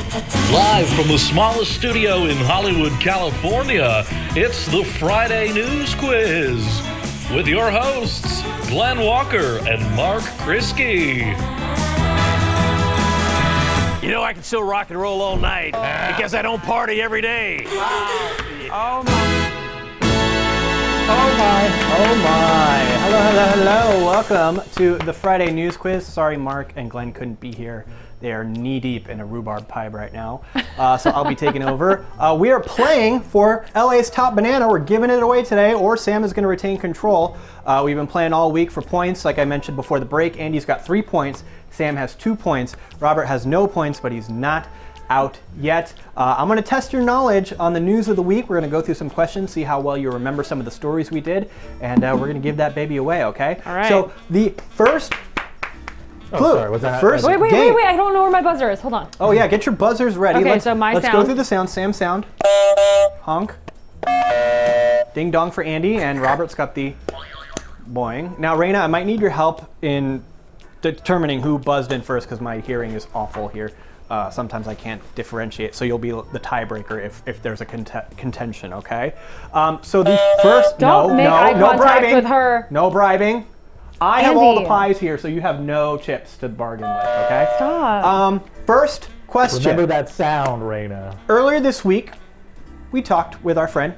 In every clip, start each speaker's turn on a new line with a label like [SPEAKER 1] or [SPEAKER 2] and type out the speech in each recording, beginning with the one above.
[SPEAKER 1] Live from the smallest studio in Hollywood, California, it's the Friday News Quiz with your hosts, Glenn Walker and Mark Kriske.
[SPEAKER 2] You know, I can still rock and roll all night because I don't party every day.
[SPEAKER 3] Oh my. Hello. Welcome to the Friday News Quiz. Sorry, Mark and Glenn couldn't be here. They are knee-deep in a rhubarb pie right now. So I'll be taking over. We are playing for LA's Top Banana. We're giving it away today, or Sam is going to retain control. We've been playing all week for points. Like I mentioned before the break, Andy's got 3 points. Sam has 2 points. Robert has no points, but he's not out yet. I'm going to test your knowledge on the news of the week. We're going to go through some questions, see how well you remember some of the stories we did, and we're going to give that baby away, okay?
[SPEAKER 4] All right.
[SPEAKER 3] So the first clue.
[SPEAKER 5] Sorry, was that
[SPEAKER 3] first
[SPEAKER 4] Wait,
[SPEAKER 3] game.
[SPEAKER 4] I don't know where my buzzer is. Hold on.
[SPEAKER 3] Oh yeah, get your buzzers ready.
[SPEAKER 4] Okay,
[SPEAKER 3] let's,
[SPEAKER 4] so my
[SPEAKER 3] let's go
[SPEAKER 4] sound.
[SPEAKER 3] through the sound. Sam sound. Honk. Ding dong for Andy, and Robert's got the boing. Now, Raina, I might need your help in determining who buzzed in first because my hearing is awful here. Sometimes I can't differentiate, so you'll be the tiebreaker if there's a contention, okay? So the first,
[SPEAKER 4] Don't make eye
[SPEAKER 3] no
[SPEAKER 4] contact
[SPEAKER 3] bribing.
[SPEAKER 4] with her.
[SPEAKER 3] No bribing. I have all the
[SPEAKER 4] Andy.
[SPEAKER 3] pies here, so you have no chips to bargain with, okay?
[SPEAKER 4] Stop.
[SPEAKER 3] First question.
[SPEAKER 5] Remember that sound, Raina.
[SPEAKER 3] Earlier this week, we talked with our friend,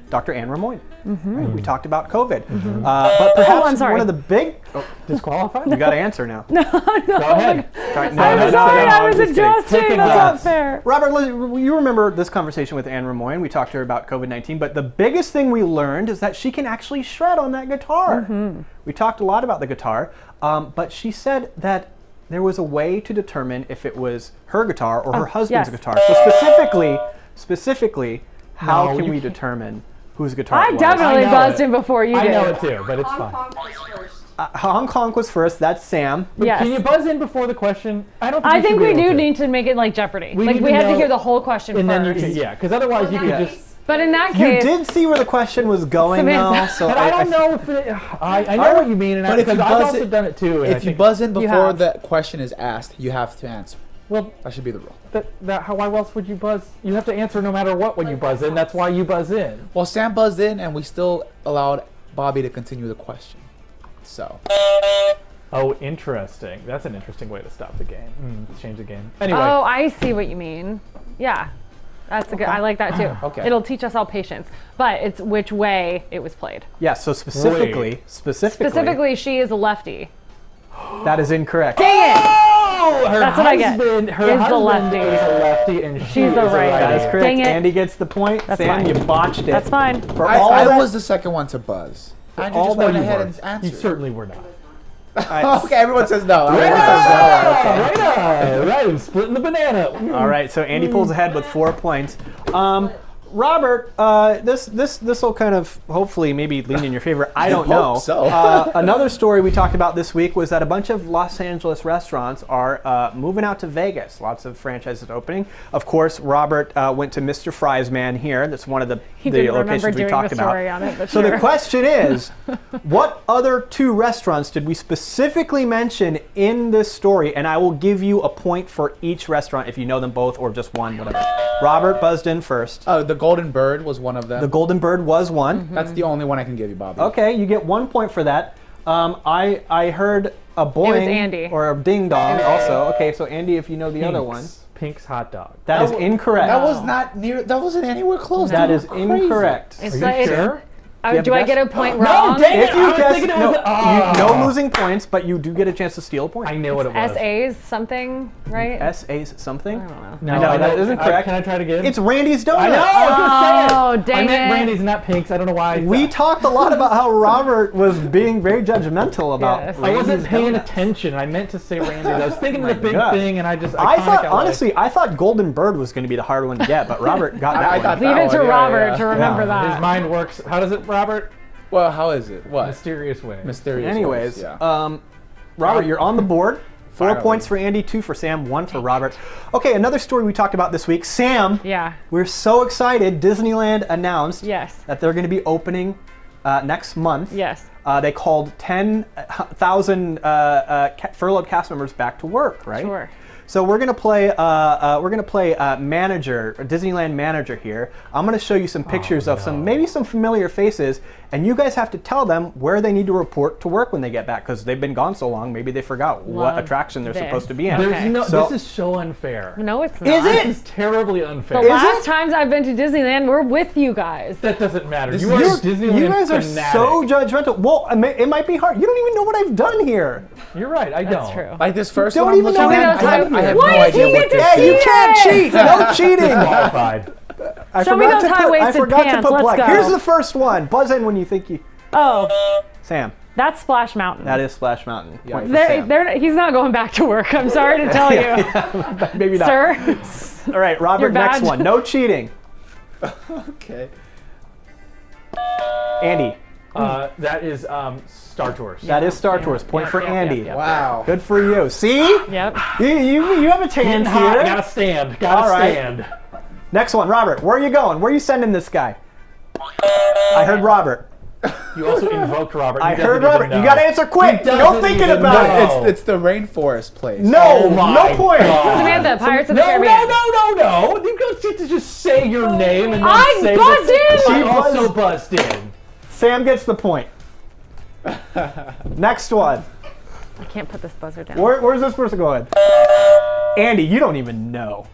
[SPEAKER 3] Dr. Anne Ramoyne. Right? We talked about COVID. But perhaps
[SPEAKER 4] I'm sorry.
[SPEAKER 3] one of the big...
[SPEAKER 5] Disqualified?
[SPEAKER 3] You got to answer now.
[SPEAKER 5] Go ahead.
[SPEAKER 3] Right, no,
[SPEAKER 4] I'm
[SPEAKER 3] no,
[SPEAKER 4] sorry,
[SPEAKER 3] no,
[SPEAKER 4] I was
[SPEAKER 3] just kidding.
[SPEAKER 4] adjusting. That's not fair.
[SPEAKER 3] Robert, you remember this conversation with Anne Ramoyne. We talked to her about COVID-19, but the biggest thing we learned is that she can actually shred on that guitar. We talked a lot about the guitar, but she said that there was a way to determine if it was her guitar or her husband's
[SPEAKER 4] yes.
[SPEAKER 3] guitar. So specifically, how
[SPEAKER 5] No,
[SPEAKER 3] can
[SPEAKER 5] you
[SPEAKER 3] we
[SPEAKER 5] can't.
[SPEAKER 3] determine whose guitar
[SPEAKER 4] I
[SPEAKER 3] it was?
[SPEAKER 4] definitely
[SPEAKER 5] I know
[SPEAKER 4] buzzed
[SPEAKER 5] it.
[SPEAKER 4] in before you
[SPEAKER 5] I
[SPEAKER 4] did.
[SPEAKER 5] know it too, but it's fine.
[SPEAKER 3] Hong Kong was first. That's Sam.
[SPEAKER 4] Yes.
[SPEAKER 5] Can you buzz in before the question? I don't think
[SPEAKER 4] I think
[SPEAKER 5] we
[SPEAKER 4] we
[SPEAKER 5] should be
[SPEAKER 4] do
[SPEAKER 5] able to.
[SPEAKER 4] need to make it like Jeopardy.
[SPEAKER 5] We
[SPEAKER 4] Like
[SPEAKER 5] need
[SPEAKER 4] we
[SPEAKER 5] to
[SPEAKER 4] have to
[SPEAKER 5] know-
[SPEAKER 4] hear the whole question
[SPEAKER 5] And then you
[SPEAKER 4] first.
[SPEAKER 5] can, yeah, because otherwise you could just...
[SPEAKER 4] But in that
[SPEAKER 3] You
[SPEAKER 4] case,
[SPEAKER 3] did see where the question was going,
[SPEAKER 4] Samantha.
[SPEAKER 3] though. So
[SPEAKER 5] But I don't know if it... I know what you mean, and
[SPEAKER 6] But if
[SPEAKER 5] because
[SPEAKER 6] you
[SPEAKER 5] I've
[SPEAKER 6] buzz
[SPEAKER 5] also
[SPEAKER 6] it-
[SPEAKER 5] done it too. And I
[SPEAKER 6] If you
[SPEAKER 5] think,
[SPEAKER 6] buzz in before
[SPEAKER 4] have.
[SPEAKER 6] the question is asked, you have to answer.
[SPEAKER 5] well,
[SPEAKER 6] That should be the rule.
[SPEAKER 5] how else would you buzz? You have to answer no matter what when you buzz in. That's why you buzz in.
[SPEAKER 6] Well, Sam buzzed in, and we still allowed Bobby to continue the question. So,
[SPEAKER 5] Oh, interesting. That's an interesting way to stop the game. Change the game. Anyway.
[SPEAKER 4] oh, I see what you mean. Yeah, that's a good. I like that too.
[SPEAKER 6] Okay.
[SPEAKER 4] It'll teach us all patience. But it's which way it was played.
[SPEAKER 3] Yeah, so specifically,
[SPEAKER 4] Specifically, she is a lefty.
[SPEAKER 3] that is incorrect.
[SPEAKER 4] Dang it!
[SPEAKER 5] Oh, her
[SPEAKER 4] That's what I get.
[SPEAKER 5] husband, her
[SPEAKER 4] Is the
[SPEAKER 5] husband
[SPEAKER 4] lefty.
[SPEAKER 5] is a lefty, and
[SPEAKER 4] She's the righty.
[SPEAKER 3] That is correct.
[SPEAKER 4] Dang it.
[SPEAKER 3] Andy gets the point.
[SPEAKER 4] That's
[SPEAKER 3] Sam,
[SPEAKER 4] fine.
[SPEAKER 3] you botched it.
[SPEAKER 4] That's fine.
[SPEAKER 3] For all
[SPEAKER 6] I
[SPEAKER 3] that,
[SPEAKER 6] was the second one to buzz. Andrew
[SPEAKER 3] all
[SPEAKER 6] just
[SPEAKER 3] that
[SPEAKER 6] went
[SPEAKER 3] you
[SPEAKER 6] ahead
[SPEAKER 3] were.
[SPEAKER 6] and
[SPEAKER 5] You
[SPEAKER 6] answered.
[SPEAKER 5] certainly were not.
[SPEAKER 6] Okay, everyone says no. Everyone says no. Okay.
[SPEAKER 5] Right, I'm splitting the banana.
[SPEAKER 3] all right, so Andy pulls ahead with 4 points. Robert, this will kind of hopefully maybe lean in your favor. I don't know.
[SPEAKER 6] hope so.
[SPEAKER 3] Another story we talked about this week was that a bunch of Los Angeles restaurants are moving out to Vegas. Lots of franchises opening. Of course, Robert went to Mr. Fry's Man here. That's one of the
[SPEAKER 4] Didn't remember
[SPEAKER 3] locations we
[SPEAKER 4] doing
[SPEAKER 3] talked
[SPEAKER 4] the
[SPEAKER 3] about.
[SPEAKER 4] story on it, but
[SPEAKER 3] So
[SPEAKER 4] sure.
[SPEAKER 3] the question is, what other 2 restaurants did we specifically mention in this story? And I will give you a point for each restaurant if you know them both or just one, whatever. Robert buzzed in first.
[SPEAKER 6] Oh, the Golden Bird was one of them.
[SPEAKER 3] The Golden Bird was one.
[SPEAKER 6] That's the only one I can give you, Bobby.
[SPEAKER 3] Okay, you get 1 point for that. I heard a boing
[SPEAKER 4] Andy.
[SPEAKER 3] or a ding dong also. Okay, so Andy, if you know the other one,
[SPEAKER 5] Pink's hot dog.
[SPEAKER 3] that is incorrect.
[SPEAKER 6] That was not near. That wasn't anywhere close.
[SPEAKER 3] That
[SPEAKER 6] Dude,
[SPEAKER 3] is
[SPEAKER 6] crazy.
[SPEAKER 3] incorrect.
[SPEAKER 4] It's
[SPEAKER 5] Are you
[SPEAKER 4] like,
[SPEAKER 5] sure?
[SPEAKER 3] you have
[SPEAKER 4] do
[SPEAKER 3] a
[SPEAKER 4] I
[SPEAKER 3] guess?
[SPEAKER 4] get a point wrong?
[SPEAKER 5] dang it.
[SPEAKER 3] If you
[SPEAKER 5] I was
[SPEAKER 3] guess,
[SPEAKER 5] thinking it
[SPEAKER 3] no,
[SPEAKER 5] was
[SPEAKER 3] no losing points, but you do get a chance to steal a point.
[SPEAKER 5] I knew what it was.
[SPEAKER 4] SA's something, right?
[SPEAKER 3] S.A.'s something?
[SPEAKER 4] I don't know.
[SPEAKER 5] No,
[SPEAKER 3] I know, that isn't correct.
[SPEAKER 5] Can I try it again?
[SPEAKER 3] It's Randy's Donuts.
[SPEAKER 5] I know. I was gonna say it.
[SPEAKER 4] Oh, dang
[SPEAKER 5] I meant
[SPEAKER 4] it.
[SPEAKER 5] Randy's, not Pink's. I don't know why.
[SPEAKER 3] We talked a lot about how Robert was being very judgmental about
[SPEAKER 4] Yes.
[SPEAKER 5] I wasn't
[SPEAKER 3] Randy's
[SPEAKER 5] paying
[SPEAKER 3] Donuts.
[SPEAKER 5] attention. I meant to say Randy's. I was thinking of the big
[SPEAKER 3] God.
[SPEAKER 5] thing, and I just.
[SPEAKER 3] I thought,
[SPEAKER 5] iconic LA.
[SPEAKER 3] honestly, I thought Golden Bird was going to be the hard one to get, but Robert got that
[SPEAKER 6] I
[SPEAKER 3] one.
[SPEAKER 6] got
[SPEAKER 4] Leave
[SPEAKER 6] that
[SPEAKER 4] it to
[SPEAKER 6] one, yeah,
[SPEAKER 4] Robert
[SPEAKER 6] yeah.
[SPEAKER 4] to remember
[SPEAKER 3] Yeah.
[SPEAKER 4] that.
[SPEAKER 5] His mind works. How does it, Robert?
[SPEAKER 6] Well, how is it? What?
[SPEAKER 5] Mysterious way.
[SPEAKER 6] Mysterious.
[SPEAKER 3] Anyways,
[SPEAKER 6] ways, yeah.
[SPEAKER 3] Robert, you're on the board. 4
[SPEAKER 6] Finally.
[SPEAKER 3] points for Andy, 2 for Sam, 1 for Robert. Okay, another story we talked about this week. Sam,
[SPEAKER 4] Yeah.
[SPEAKER 3] we're so excited. Disneyland announced
[SPEAKER 4] Yes.
[SPEAKER 3] that they're going to be opening next month.
[SPEAKER 4] Yes.
[SPEAKER 3] They called 10,000 furloughed cast members back to work, right?
[SPEAKER 4] Sure.
[SPEAKER 3] So we're gonna play manager, Disneyland manager here. I'm gonna show you some pictures of maybe some familiar faces, and you guys have to tell them where they need to report to work when they get back, because they've been gone so long. Maybe they forgot what
[SPEAKER 4] Love
[SPEAKER 3] attraction they're
[SPEAKER 4] this.
[SPEAKER 3] supposed to be in.
[SPEAKER 4] Okay.
[SPEAKER 5] This is so unfair.
[SPEAKER 4] No, it's not.
[SPEAKER 3] Is it?
[SPEAKER 5] This is terribly unfair.
[SPEAKER 4] The last times I've been to Disneyland, we're with you guys.
[SPEAKER 5] That doesn't matter.
[SPEAKER 6] This
[SPEAKER 5] You are a
[SPEAKER 6] is-
[SPEAKER 5] Disneyland
[SPEAKER 3] You guys are
[SPEAKER 5] fanatic.
[SPEAKER 3] so judgmental. Well, it might be hard. You don't even know what I've done here.
[SPEAKER 5] You're right. I don't.
[SPEAKER 4] That's true.
[SPEAKER 6] Like this first
[SPEAKER 3] Don't
[SPEAKER 6] one I'm
[SPEAKER 3] even
[SPEAKER 6] looking
[SPEAKER 3] know
[SPEAKER 6] at,
[SPEAKER 3] what
[SPEAKER 6] I have
[SPEAKER 4] Why
[SPEAKER 6] no
[SPEAKER 4] does he
[SPEAKER 6] idea
[SPEAKER 4] get
[SPEAKER 6] what
[SPEAKER 4] to
[SPEAKER 6] this
[SPEAKER 3] Yeah,
[SPEAKER 6] is.
[SPEAKER 3] you
[SPEAKER 4] See
[SPEAKER 3] can't
[SPEAKER 4] it.
[SPEAKER 3] cheat. No cheating.
[SPEAKER 5] Qualified.
[SPEAKER 3] I
[SPEAKER 4] Show me
[SPEAKER 3] forgot
[SPEAKER 4] those
[SPEAKER 3] to put. I
[SPEAKER 4] high-waisted
[SPEAKER 3] forgot to
[SPEAKER 4] pants.
[SPEAKER 3] put
[SPEAKER 4] Let's
[SPEAKER 3] black.
[SPEAKER 4] go.
[SPEAKER 3] Here's the first one. Buzz in when you think you.
[SPEAKER 4] Oh,
[SPEAKER 3] Sam.
[SPEAKER 4] that's Splash Mountain.
[SPEAKER 3] That is Splash Mountain. Point for
[SPEAKER 4] They're,
[SPEAKER 3] Sam.
[SPEAKER 4] he's not going back to work. I'm sorry to tell you,
[SPEAKER 3] Maybe not.
[SPEAKER 4] sir.
[SPEAKER 3] All right, Robert.
[SPEAKER 4] Your
[SPEAKER 3] Next
[SPEAKER 4] badge.
[SPEAKER 3] one. No cheating.
[SPEAKER 6] Okay.
[SPEAKER 3] Andy.
[SPEAKER 5] That is Star Tours.
[SPEAKER 3] That is Star Tours. Point for Andy.
[SPEAKER 4] Yep.
[SPEAKER 6] Wow.
[SPEAKER 3] Good for you. See?
[SPEAKER 4] Yep.
[SPEAKER 3] You have a chance
[SPEAKER 5] Hot,
[SPEAKER 3] here.
[SPEAKER 5] gotta stand. Gotta
[SPEAKER 3] All right.
[SPEAKER 5] stand.
[SPEAKER 3] Next one, Robert. Where are you going? Where are you sending this guy? I heard Robert.
[SPEAKER 5] You also invoked Robert.
[SPEAKER 3] I
[SPEAKER 5] He
[SPEAKER 3] heard
[SPEAKER 5] doesn't even
[SPEAKER 3] Robert. You
[SPEAKER 5] know.
[SPEAKER 3] got to answer quick. No
[SPEAKER 5] doesn't
[SPEAKER 3] thinking
[SPEAKER 5] even
[SPEAKER 3] about
[SPEAKER 5] know.
[SPEAKER 3] it.
[SPEAKER 6] It's the rainforest place.
[SPEAKER 3] No,
[SPEAKER 5] Oh my
[SPEAKER 3] no point.
[SPEAKER 5] God.
[SPEAKER 4] Samantha, Pirates of the
[SPEAKER 5] No,
[SPEAKER 4] Caribbean.
[SPEAKER 5] no. You don't get to just say your name and then
[SPEAKER 4] I
[SPEAKER 5] say
[SPEAKER 4] buzzed
[SPEAKER 5] that
[SPEAKER 4] in!
[SPEAKER 5] I
[SPEAKER 3] She
[SPEAKER 5] also buzzed in.
[SPEAKER 3] Sam gets the point. Next one.
[SPEAKER 4] I can't put this buzzer down.
[SPEAKER 3] Where's this person going? Andy, you don't even know.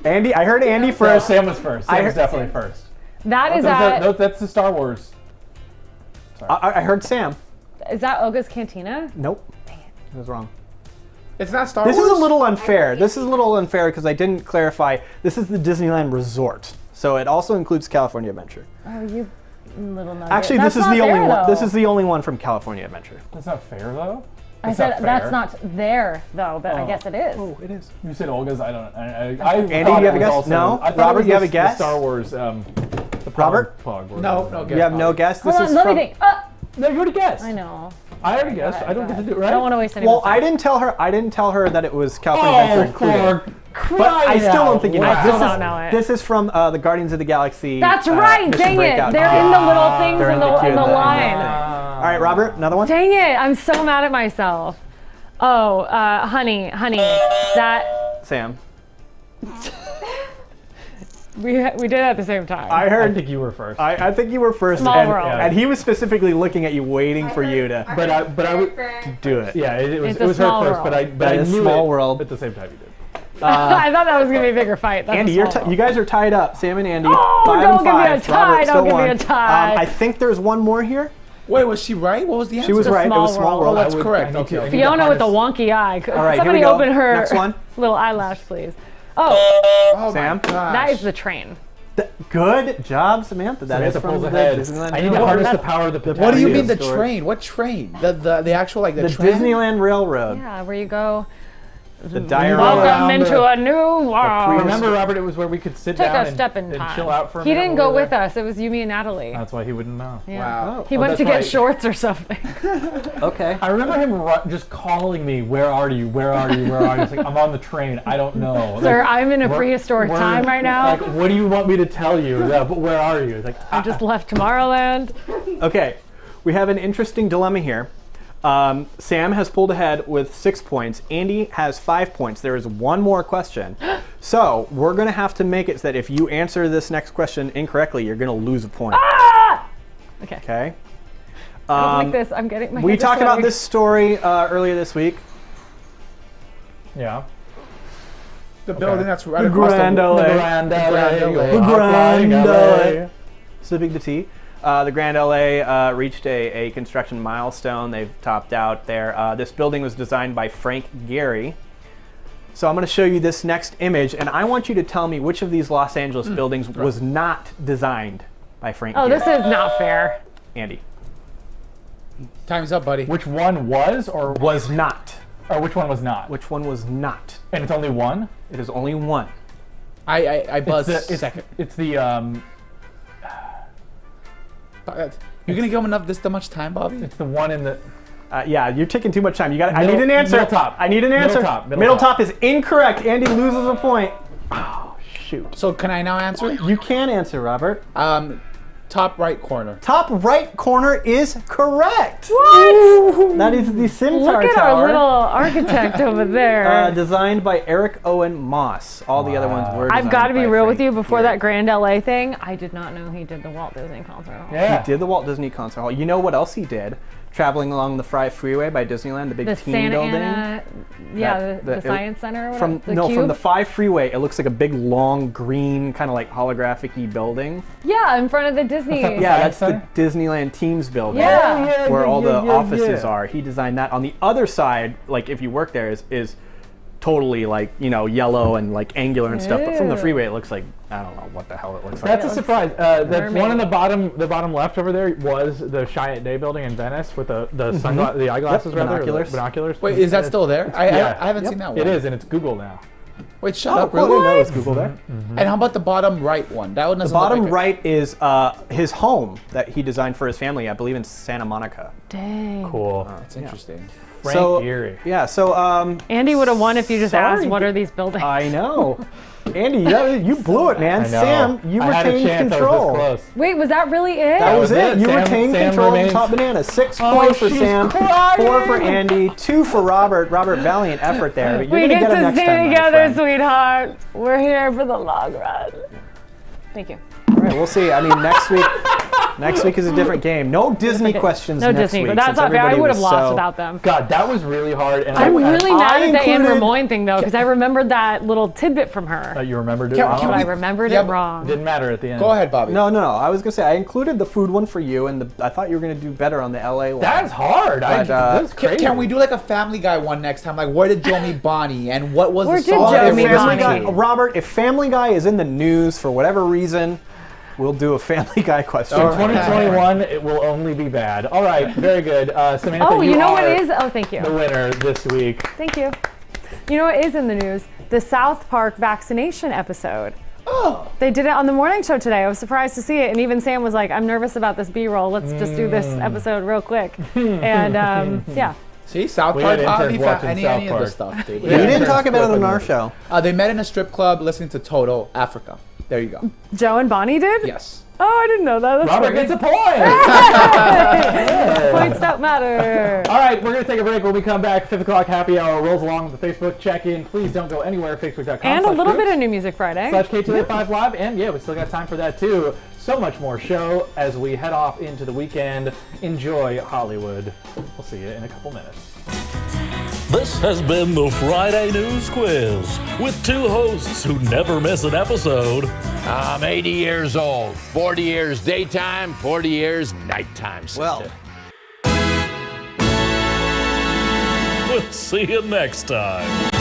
[SPEAKER 3] Andy, I heard Andy
[SPEAKER 5] No,
[SPEAKER 3] first.
[SPEAKER 5] Sam was first.
[SPEAKER 3] I
[SPEAKER 5] Sam was
[SPEAKER 3] heard-
[SPEAKER 5] definitely first.
[SPEAKER 4] That is
[SPEAKER 5] No,
[SPEAKER 4] at.
[SPEAKER 5] that's the Star Wars.
[SPEAKER 3] I heard Sam.
[SPEAKER 4] Is that Oga's Cantina?
[SPEAKER 3] Nope. I was wrong.
[SPEAKER 6] It's not Star
[SPEAKER 3] This
[SPEAKER 6] Wars?
[SPEAKER 3] is a little unfair. This is a little unfair because I didn't clarify. This is the Disneyland Resort, so it also includes California Adventure.
[SPEAKER 4] Oh, you little nugget.
[SPEAKER 3] Actually,
[SPEAKER 4] That's
[SPEAKER 3] this is
[SPEAKER 4] not
[SPEAKER 3] the only
[SPEAKER 4] there,
[SPEAKER 3] one.
[SPEAKER 4] though.
[SPEAKER 3] This is the only one from California Adventure.
[SPEAKER 5] That's not fair, though.
[SPEAKER 4] I
[SPEAKER 5] That's
[SPEAKER 4] said
[SPEAKER 5] not
[SPEAKER 4] that's
[SPEAKER 5] fair.
[SPEAKER 4] not there though, but I guess it is.
[SPEAKER 3] Oh, it is.
[SPEAKER 5] You said Olga's. I don't.
[SPEAKER 3] Andy,
[SPEAKER 5] thought
[SPEAKER 3] you have
[SPEAKER 5] it
[SPEAKER 3] a
[SPEAKER 5] was
[SPEAKER 3] guess?
[SPEAKER 5] also-
[SPEAKER 3] No?
[SPEAKER 5] I thought
[SPEAKER 3] Robert,
[SPEAKER 5] it was
[SPEAKER 3] you have a
[SPEAKER 5] the
[SPEAKER 3] guess?
[SPEAKER 5] Star Wars. The
[SPEAKER 3] Robert?
[SPEAKER 5] Pog.
[SPEAKER 6] No guess.
[SPEAKER 3] You have no guess. This
[SPEAKER 4] Hold on,
[SPEAKER 3] is
[SPEAKER 4] let
[SPEAKER 3] from.
[SPEAKER 4] me think.
[SPEAKER 5] No, you already guessed.
[SPEAKER 4] I know.
[SPEAKER 5] I already guessed. I don't get to do it, right?
[SPEAKER 4] I don't want to waste any
[SPEAKER 3] Well,
[SPEAKER 4] time.
[SPEAKER 3] I didn't tell her. I didn't tell her that it was California Adventure included. But I still don't think you know.
[SPEAKER 4] I still
[SPEAKER 3] This
[SPEAKER 4] don't
[SPEAKER 3] is-
[SPEAKER 4] know it.
[SPEAKER 3] This is from the Guardians of the Galaxy.
[SPEAKER 4] That's right.
[SPEAKER 3] Mission
[SPEAKER 4] Dang it.
[SPEAKER 3] Breakout.
[SPEAKER 4] They're in the little things
[SPEAKER 3] They're
[SPEAKER 4] in the
[SPEAKER 3] queue,
[SPEAKER 4] line.
[SPEAKER 3] All right, Robert, another one.
[SPEAKER 4] Dang it. I'm so mad at myself. Oh, honey. That
[SPEAKER 3] Sam.
[SPEAKER 4] we did it at the same time.
[SPEAKER 3] I
[SPEAKER 5] I
[SPEAKER 3] heard.
[SPEAKER 5] think you were first.
[SPEAKER 3] I think you were first.
[SPEAKER 4] Small
[SPEAKER 3] and,
[SPEAKER 4] World.
[SPEAKER 3] and he was specifically looking at you, waiting for you to
[SPEAKER 5] but I would.
[SPEAKER 3] do it.
[SPEAKER 5] Yeah, it was
[SPEAKER 4] It's a
[SPEAKER 5] her
[SPEAKER 4] small
[SPEAKER 5] first,
[SPEAKER 4] world.
[SPEAKER 5] but I
[SPEAKER 3] That is
[SPEAKER 5] knew
[SPEAKER 3] small
[SPEAKER 5] it
[SPEAKER 3] world.
[SPEAKER 5] at the same time you did.
[SPEAKER 4] I thought that was gonna be a bigger fight. That's
[SPEAKER 3] Andy,
[SPEAKER 4] a small
[SPEAKER 3] you guys are tied up. Sam and Andy.
[SPEAKER 4] Oh,
[SPEAKER 3] 5
[SPEAKER 4] don't
[SPEAKER 3] and
[SPEAKER 4] give me a
[SPEAKER 3] 5.
[SPEAKER 4] tie,
[SPEAKER 3] Robert
[SPEAKER 4] don't
[SPEAKER 3] still
[SPEAKER 4] give me
[SPEAKER 3] won.
[SPEAKER 4] a tie.
[SPEAKER 3] I think there's one more here.
[SPEAKER 6] Wait, was she right? What was the answer?
[SPEAKER 3] She was
[SPEAKER 4] The
[SPEAKER 3] right. It
[SPEAKER 4] small
[SPEAKER 3] was small
[SPEAKER 4] world.
[SPEAKER 3] world.
[SPEAKER 6] Oh, that's
[SPEAKER 5] I would-
[SPEAKER 6] correct.
[SPEAKER 5] I need
[SPEAKER 6] Okay.
[SPEAKER 5] to- I need to
[SPEAKER 4] Fiona with the
[SPEAKER 5] harness-
[SPEAKER 4] wonky eye.
[SPEAKER 3] All right, here
[SPEAKER 4] Somebody
[SPEAKER 3] we go.
[SPEAKER 4] open her
[SPEAKER 3] Next one.
[SPEAKER 4] little eyelash, please. Oh,
[SPEAKER 6] Oh
[SPEAKER 3] Sam?
[SPEAKER 6] my gosh.
[SPEAKER 4] that is the train.
[SPEAKER 3] Good job, Samantha. That is
[SPEAKER 5] Samantha
[SPEAKER 3] from
[SPEAKER 5] pulls
[SPEAKER 3] the
[SPEAKER 5] ahead.
[SPEAKER 3] Disneyland.
[SPEAKER 5] I need to
[SPEAKER 3] Railroad.
[SPEAKER 5] harness the power of the
[SPEAKER 6] What do you
[SPEAKER 3] Potassium
[SPEAKER 6] mean the
[SPEAKER 3] story.
[SPEAKER 6] train? What train? The actual like the
[SPEAKER 3] The
[SPEAKER 6] train?
[SPEAKER 3] Disneyland Railroad.
[SPEAKER 4] Yeah, where you go.
[SPEAKER 3] The diorama.
[SPEAKER 4] Welcome
[SPEAKER 5] around
[SPEAKER 4] into
[SPEAKER 5] the-
[SPEAKER 4] a new world.
[SPEAKER 5] Remember, Robert, it was where we could sit
[SPEAKER 4] Take
[SPEAKER 5] down
[SPEAKER 4] a step in
[SPEAKER 5] and
[SPEAKER 4] time.
[SPEAKER 5] chill out for a
[SPEAKER 4] He
[SPEAKER 5] minute
[SPEAKER 4] didn't
[SPEAKER 5] while
[SPEAKER 4] go
[SPEAKER 5] we were
[SPEAKER 4] with
[SPEAKER 5] there.
[SPEAKER 4] us. It was you, me, and Natalie.
[SPEAKER 5] That's why he wouldn't know.
[SPEAKER 4] Yeah.
[SPEAKER 6] Wow.
[SPEAKER 4] He
[SPEAKER 5] Oh,
[SPEAKER 4] went
[SPEAKER 5] that's
[SPEAKER 4] to get
[SPEAKER 5] right.
[SPEAKER 4] shorts or something.
[SPEAKER 3] Okay.
[SPEAKER 5] I remember him just calling me, "Where are you? Where are you? Where are you?" It's like, I'm on the train. I don't know.
[SPEAKER 4] Sir,
[SPEAKER 5] Like,
[SPEAKER 4] I'm in a
[SPEAKER 5] we're-
[SPEAKER 4] prehistoric
[SPEAKER 5] we're-
[SPEAKER 4] time right now.
[SPEAKER 5] Like, what do you want me to tell you? Yeah, but where are you? It's like,
[SPEAKER 4] I just left Tomorrowland.
[SPEAKER 3] Okay. We have an interesting dilemma here. Sam has pulled ahead with 6 points. Andy has 5 points. There is one more question. So we're going to have to make it so that if you answer this next question incorrectly, you're going to lose a point.
[SPEAKER 4] Okay.
[SPEAKER 3] Okay.
[SPEAKER 4] I don't like this. I'm getting my
[SPEAKER 3] We
[SPEAKER 4] head
[SPEAKER 3] talked about
[SPEAKER 4] sweaty.
[SPEAKER 3] this story earlier this week.
[SPEAKER 5] yeah.
[SPEAKER 6] The building that's right
[SPEAKER 3] The
[SPEAKER 6] across
[SPEAKER 3] Grand
[SPEAKER 6] the
[SPEAKER 3] LA.
[SPEAKER 6] Grand LA.
[SPEAKER 3] The Grand LA. So big to T. The Grand LA reached a construction milestone. They've topped out there. This building was designed by Frank Gehry. So I'm going to show you this next image, and I want you to tell me which of these Los Angeles buildings was not designed by Frank
[SPEAKER 4] Oh,
[SPEAKER 3] Gehry.
[SPEAKER 4] this is not fair.
[SPEAKER 3] Andy.
[SPEAKER 6] Time's up, buddy.
[SPEAKER 5] Which one was, or
[SPEAKER 3] Was not.
[SPEAKER 5] which one was not?
[SPEAKER 3] Which one was not?
[SPEAKER 5] And it's only one.
[SPEAKER 3] It is only one.
[SPEAKER 6] I buzzed
[SPEAKER 5] It's
[SPEAKER 6] second.
[SPEAKER 5] It's the
[SPEAKER 6] You're gonna give him enough this much time, Bobby?
[SPEAKER 5] It's the one in the.
[SPEAKER 3] Yeah, you're taking too much time. You got. I
[SPEAKER 5] Middle-
[SPEAKER 3] need an answer.
[SPEAKER 5] middle top.
[SPEAKER 3] I need an
[SPEAKER 5] Middle
[SPEAKER 3] answer.
[SPEAKER 5] top, middle
[SPEAKER 3] Middle
[SPEAKER 5] top.
[SPEAKER 3] top is incorrect. Andy loses a point. Oh shoot.
[SPEAKER 6] So can I now answer?
[SPEAKER 3] You can answer, Robert.
[SPEAKER 6] Top right corner.
[SPEAKER 3] Top right corner is correct.
[SPEAKER 4] What?
[SPEAKER 3] That is the Centaur
[SPEAKER 4] Look at
[SPEAKER 3] Tower.
[SPEAKER 4] our little architect over there.
[SPEAKER 3] Designed by Eric Owen Moss. All the other ones were
[SPEAKER 4] I've
[SPEAKER 3] designed
[SPEAKER 4] got to be
[SPEAKER 3] by
[SPEAKER 4] real with
[SPEAKER 3] Frank
[SPEAKER 4] you. Before
[SPEAKER 3] Gehry.
[SPEAKER 4] that Grand LA thing, I did not know he did the Walt Disney Concert Hall.
[SPEAKER 5] Yeah.
[SPEAKER 3] He did the Walt Disney Concert Hall. You know what else he did? Traveling along the Fry Freeway by Disneyland, the big
[SPEAKER 4] The
[SPEAKER 3] team
[SPEAKER 4] Santa
[SPEAKER 3] building.
[SPEAKER 4] Ana, yeah,
[SPEAKER 3] That-
[SPEAKER 4] the Science Center. Or whatever,
[SPEAKER 3] From the
[SPEAKER 4] Cube?
[SPEAKER 3] 5 Freeway, it looks like a big, long, green, kind of like holographic-y building.
[SPEAKER 4] Yeah, in front of the Disney.
[SPEAKER 3] Yeah, that's
[SPEAKER 5] Science
[SPEAKER 3] the Disneyland Teams building.
[SPEAKER 4] Yeah.
[SPEAKER 3] Where all the
[SPEAKER 5] yeah,
[SPEAKER 3] offices
[SPEAKER 5] yeah.
[SPEAKER 3] are. He designed that. On the other side, like if you work there, is totally like, yellow and like angular and stuff. But from the
[SPEAKER 4] Ew.
[SPEAKER 3] freeway, it looks like, I don't know what the hell it looks like.
[SPEAKER 5] That's a surprise. The
[SPEAKER 4] mermaid.
[SPEAKER 5] one on the bottom left over there was the Chiat Day building in Venice with the the eyeglasses,
[SPEAKER 3] Yep,
[SPEAKER 5] rather, or the
[SPEAKER 3] binoculars.
[SPEAKER 5] binoculars.
[SPEAKER 6] Wait, is that still there? I haven't
[SPEAKER 5] Yep.
[SPEAKER 6] seen that one.
[SPEAKER 5] It is, and it's Google now.
[SPEAKER 6] Wait, shut
[SPEAKER 3] Oh,
[SPEAKER 6] up,
[SPEAKER 3] cool.
[SPEAKER 6] really?
[SPEAKER 3] That was Google there.
[SPEAKER 6] And how about the bottom right one? That one
[SPEAKER 3] The
[SPEAKER 6] doesn't look
[SPEAKER 3] bottom
[SPEAKER 6] like it.
[SPEAKER 3] right is his home that he designed for his family, I believe in Santa Monica.
[SPEAKER 4] Dang.
[SPEAKER 5] Cool.
[SPEAKER 6] That's interesting.
[SPEAKER 5] Frank Gehry.
[SPEAKER 3] Yeah, so
[SPEAKER 4] Andy would have won if you just
[SPEAKER 3] Sorry.
[SPEAKER 4] asked, what are these buildings?
[SPEAKER 3] I know. Andy, you blew it, man.
[SPEAKER 5] I know.
[SPEAKER 3] Sam, you
[SPEAKER 5] I had a
[SPEAKER 3] retained
[SPEAKER 5] chance.
[SPEAKER 3] control.
[SPEAKER 5] I was this close.
[SPEAKER 4] Wait, was that really it?
[SPEAKER 3] That was
[SPEAKER 5] was
[SPEAKER 3] it.
[SPEAKER 5] it.
[SPEAKER 3] You
[SPEAKER 5] Sam-
[SPEAKER 3] retained
[SPEAKER 5] Sam
[SPEAKER 3] control of
[SPEAKER 5] remains-
[SPEAKER 3] Top Banana. 6
[SPEAKER 5] Oh,
[SPEAKER 3] points for
[SPEAKER 5] she's
[SPEAKER 3] Sam,
[SPEAKER 5] crying.
[SPEAKER 3] 4 for Andy, 2 for Robert. Robert, valiant effort there. But you're
[SPEAKER 4] we
[SPEAKER 3] gonna
[SPEAKER 4] get
[SPEAKER 3] get him
[SPEAKER 4] to
[SPEAKER 3] next
[SPEAKER 4] stay
[SPEAKER 3] time, my
[SPEAKER 4] together,
[SPEAKER 3] friend.
[SPEAKER 4] sweetheart. We're here for the long run. Thank you.
[SPEAKER 3] All right, we'll see. I mean, next week is a different game. No Disney questions
[SPEAKER 4] No
[SPEAKER 3] next
[SPEAKER 4] Disney,
[SPEAKER 3] week.
[SPEAKER 4] but that's
[SPEAKER 3] since
[SPEAKER 4] not fair. I
[SPEAKER 3] everybody
[SPEAKER 4] would have
[SPEAKER 3] was
[SPEAKER 4] lost
[SPEAKER 3] so-
[SPEAKER 4] without them.
[SPEAKER 5] God, that was really hard. And
[SPEAKER 4] I'm really mad at the Anne
[SPEAKER 3] included-
[SPEAKER 4] Ramoyne thing though, because I remembered that little tidbit from her,
[SPEAKER 5] You remembered it.
[SPEAKER 6] Can-
[SPEAKER 5] wrong?
[SPEAKER 6] can
[SPEAKER 4] but I
[SPEAKER 6] we-
[SPEAKER 4] remembered
[SPEAKER 6] Yeah,
[SPEAKER 4] it
[SPEAKER 6] but-
[SPEAKER 4] wrong.
[SPEAKER 5] Didn't matter at the end.
[SPEAKER 6] Go ahead, Bobby.
[SPEAKER 3] No. I was gonna say I included the food one for you, and I thought you were gonna do better on the LA one.
[SPEAKER 5] That's hard.
[SPEAKER 3] But,
[SPEAKER 5] That's crazy.
[SPEAKER 6] Can we do like a Family Guy one next time? Like, where did Joe meet Bonnie? And what was
[SPEAKER 4] Where
[SPEAKER 6] the
[SPEAKER 4] did
[SPEAKER 6] song?
[SPEAKER 4] Joe
[SPEAKER 6] they
[SPEAKER 4] meet
[SPEAKER 6] were
[SPEAKER 3] Family
[SPEAKER 6] listening
[SPEAKER 3] Guy,
[SPEAKER 6] to?
[SPEAKER 3] Robert, if Family Guy is in the news for whatever reason, we'll do a Family Guy question.
[SPEAKER 6] All
[SPEAKER 5] In
[SPEAKER 6] right.
[SPEAKER 5] 2021, it will only be bad. All right, very good. Samantha,
[SPEAKER 4] Oh, you know what
[SPEAKER 5] are
[SPEAKER 4] is? Oh, thank you.
[SPEAKER 5] the winner this week.
[SPEAKER 4] Thank you. You know what is in the news? The South Park vaccination episode.
[SPEAKER 6] Oh,
[SPEAKER 4] They did it on the morning show today. I was surprised to see it, and even Sam was like, "I'm nervous about this B-roll. Let's just do this episode real quick." And yeah,
[SPEAKER 6] see, South
[SPEAKER 5] We
[SPEAKER 6] Park,
[SPEAKER 5] had
[SPEAKER 6] Bobby,
[SPEAKER 5] interns watching
[SPEAKER 6] any
[SPEAKER 5] South
[SPEAKER 6] of the
[SPEAKER 5] Park.
[SPEAKER 6] stuff, dude.
[SPEAKER 3] We didn't
[SPEAKER 5] Interns
[SPEAKER 3] talk about it on
[SPEAKER 5] flipping
[SPEAKER 3] our
[SPEAKER 5] it.
[SPEAKER 3] show.
[SPEAKER 6] They met in a strip club listening to Toto, Africa. There you go.
[SPEAKER 4] Joe and Bonnie did.
[SPEAKER 6] Yes.
[SPEAKER 4] Oh, I didn't know that. That's
[SPEAKER 5] Robert
[SPEAKER 4] funny.
[SPEAKER 5] gets a point.
[SPEAKER 4] Points don't matter.
[SPEAKER 5] All right, we're going to take a break. When we come back, 5 o'clock happy hour rolls along with the Facebook check-in. Please don't go anywhere. Facebook.com.
[SPEAKER 4] And a little bit of New Music Friday.
[SPEAKER 5] /K285 Live. And yeah, we still got time for that too. So much more show as we head off into the weekend. Enjoy Hollywood. We'll see you in a couple minutes.
[SPEAKER 1] This has been the Friday News Quiz with 2 hosts who never miss an episode.
[SPEAKER 7] I'm 80 years old. 40 years daytime, 40 years nighttime. Sister.
[SPEAKER 1] We'll see you next time.